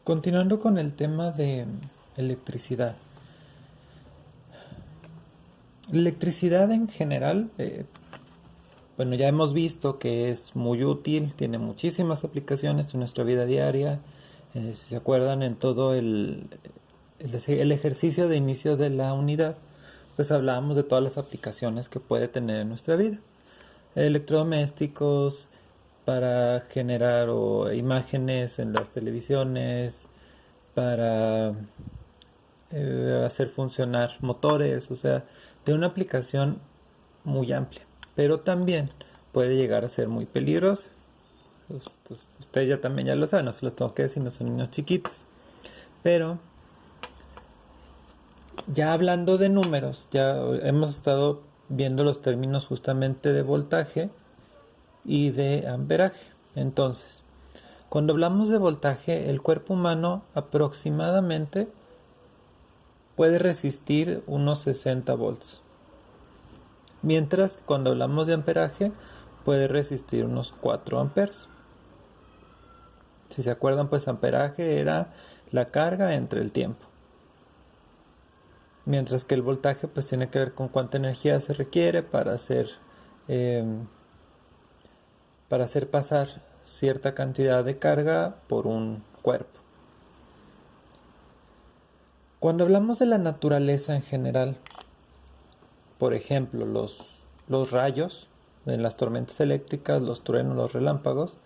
Continuando con el tema de electricidad. La electricidad en general, bueno, ya hemos visto que es muy útil, tiene muchísimas aplicaciones en nuestra vida diaria. Si se acuerdan, en todo el ejercicio de inicio de la unidad, pues hablábamos de todas las aplicaciones que puede tener en nuestra vida. Electrodomésticos para generar imágenes en las televisiones, para hacer funcionar motores, o sea, de una aplicación muy amplia, pero también puede llegar a ser muy peligrosa. Ustedes ya también ya lo saben, no se los tengo que decir, no son niños chiquitos. Pero ya hablando de números, ya hemos estado viendo los términos justamente de voltaje y de amperaje. Entonces, cuando hablamos de voltaje, el cuerpo humano aproximadamente puede resistir unos 60 volts. Mientras que cuando hablamos de amperaje, puede resistir unos 4 amperes. Si se acuerdan, pues amperaje era la carga entre el tiempo. Mientras que el voltaje pues tiene que ver con cuánta energía se requiere eh, para hacer pasar cierta cantidad de carga por un cuerpo. Cuando hablamos de la naturaleza en general, por ejemplo, los rayos en las tormentas eléctricas, los truenos, los relámpagos,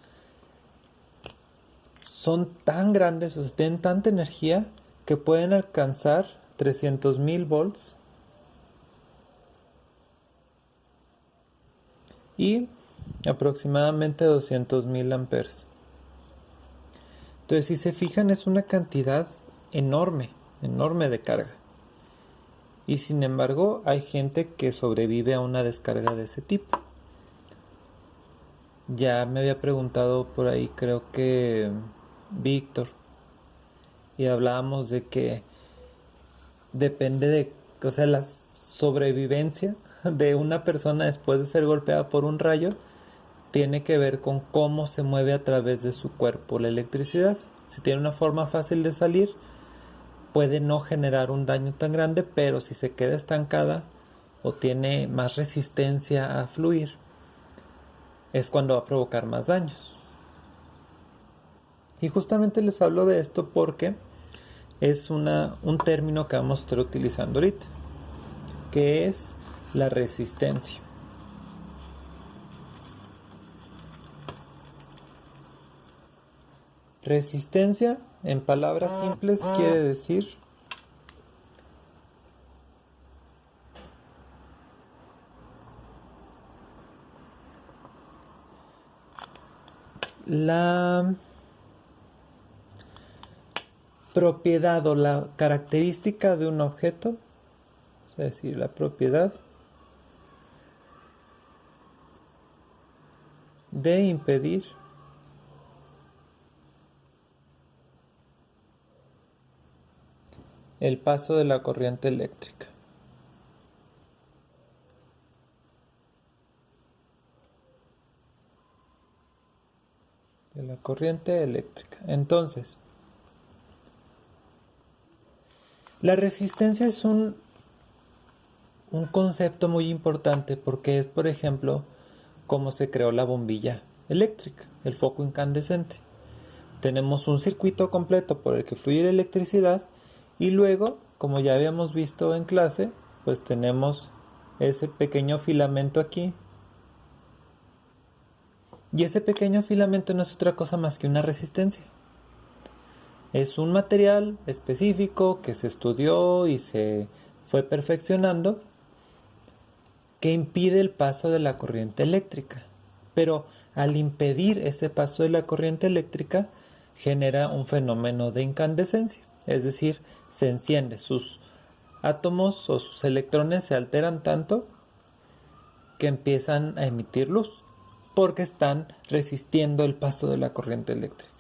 son tan grandes, o sea, tienen tanta energía que pueden alcanzar 300.000 volts y aproximadamente 200.000 amperes. Entonces, si se fijan, es una cantidad enorme, enorme de carga. Y sin embargo, hay gente que sobrevive a una descarga de ese tipo. Ya me había preguntado por ahí, creo que Víctor, y hablábamos de que depende de, o sea, la sobrevivencia de una persona después de ser golpeada por un rayo tiene que ver con cómo se mueve a través de su cuerpo la electricidad. Si tiene una forma fácil de salir, puede no generar un daño tan grande, pero si se queda estancada o tiene más resistencia a fluir, es cuando va a provocar más daños. Y justamente les hablo de esto porque es un término que vamos a estar utilizando ahorita, que es la resistencia. Resistencia, en palabras simples, quiere decir la propiedad o la característica de un objeto, es decir, la propiedad de impedir el paso de la corriente eléctrica. De la corriente eléctrica. Entonces, la resistencia es un concepto muy importante porque es, por ejemplo, cómo se creó la bombilla eléctrica, el foco incandescente. Tenemos un circuito completo por el que fluye la electricidad y luego, como ya habíamos visto en clase, pues tenemos ese pequeño filamento aquí. Y ese pequeño filamento no es otra cosa más que una resistencia. Es un material específico que se estudió y se fue perfeccionando que impide el paso de la corriente eléctrica. Pero al impedir ese paso de la corriente eléctrica, genera un fenómeno de incandescencia. Es decir, se enciende, sus átomos o sus electrones se alteran tanto que empiezan a emitir luz, porque están resistiendo el paso de la corriente eléctrica.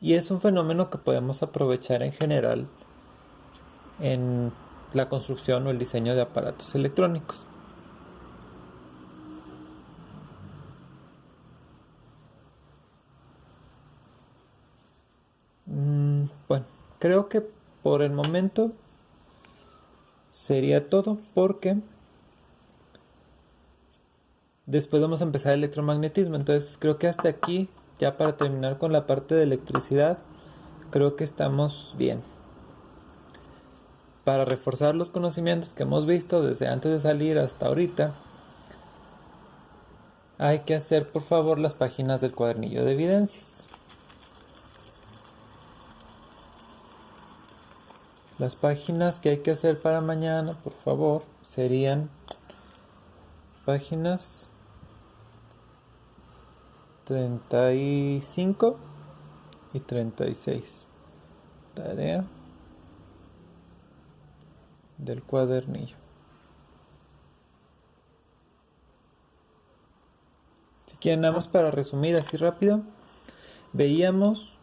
Y es un fenómeno que podemos aprovechar en general en la construcción o el diseño de aparatos electrónicos. creo que por el momento sería todo, porque después vamos a empezar electromagnetismo. Entonces creo que hasta aquí, ya para terminar con la parte de electricidad, creo que estamos bien. Para reforzar los conocimientos que hemos visto desde antes de salir hasta ahorita, hay que hacer por favor las páginas del cuadernillo de evidencias. Las páginas que hay que hacer para mañana, por favor, serían páginas 35 y 36. Tarea del cuadernillo. Si quieren, nada más para resumir así rápido, veíamos,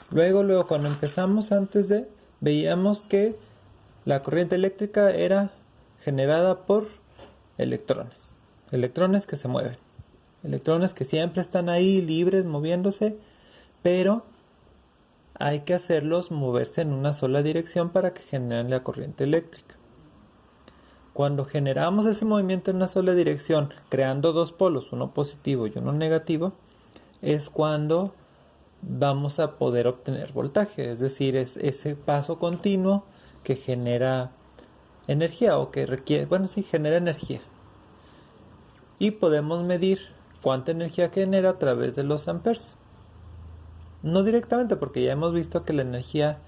luego cuando empezamos veíamos que la corriente eléctrica era generada por electrones que se mueven, electrones que siempre están ahí libres moviéndose, pero hay que hacerlos moverse en una sola dirección para que generen la corriente eléctrica. Cuando generamos ese movimiento en una sola dirección, creando dos polos, uno positivo y uno negativo, es cuando vamos a poder obtener voltaje, es decir, es ese paso continuo que genera energía o que requiere, genera energía. Y podemos medir cuánta energía genera a través de los amperes. No directamente, porque ya hemos visto que la energía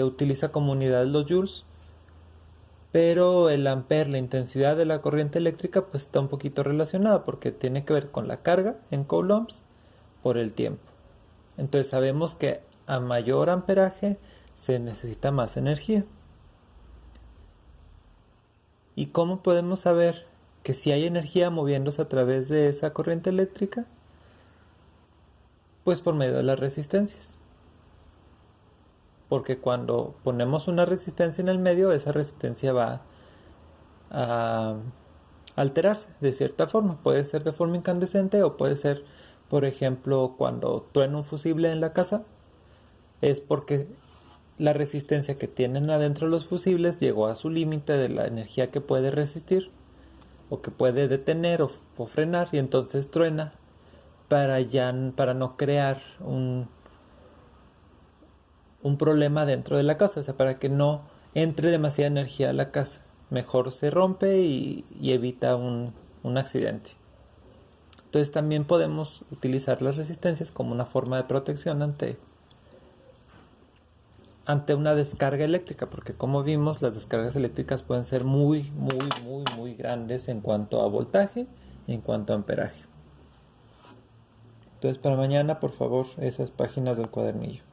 utiliza como unidad los joules, pero el ampere, la intensidad de la corriente eléctrica, pues está un poquito relacionada porque tiene que ver con la carga en coulombs por el tiempo. Entonces sabemos que a mayor amperaje se necesita más energía. ¿Y cómo podemos saber que si hay energía moviéndose a través de esa corriente eléctrica? Pues por medio de las resistencias. Porque cuando ponemos una resistencia en el medio, esa resistencia va a alterarse de cierta forma. Puede ser de forma incandescente o puede ser, por ejemplo, cuando truena un fusible en la casa, es porque la resistencia que tienen adentro los fusibles llegó a su límite de la energía que puede resistir o que puede detener o frenar, y entonces truena para no crear un problema dentro de la casa, o sea, para que no entre demasiada energía a la casa. Mejor se rompe y evita un accidente. Entonces también podemos utilizar las resistencias como una forma de protección ante una descarga eléctrica, porque como vimos, las descargas eléctricas pueden ser muy grandes en cuanto a voltaje y en cuanto a amperaje. Entonces para mañana, por favor, esas páginas del cuadernillo.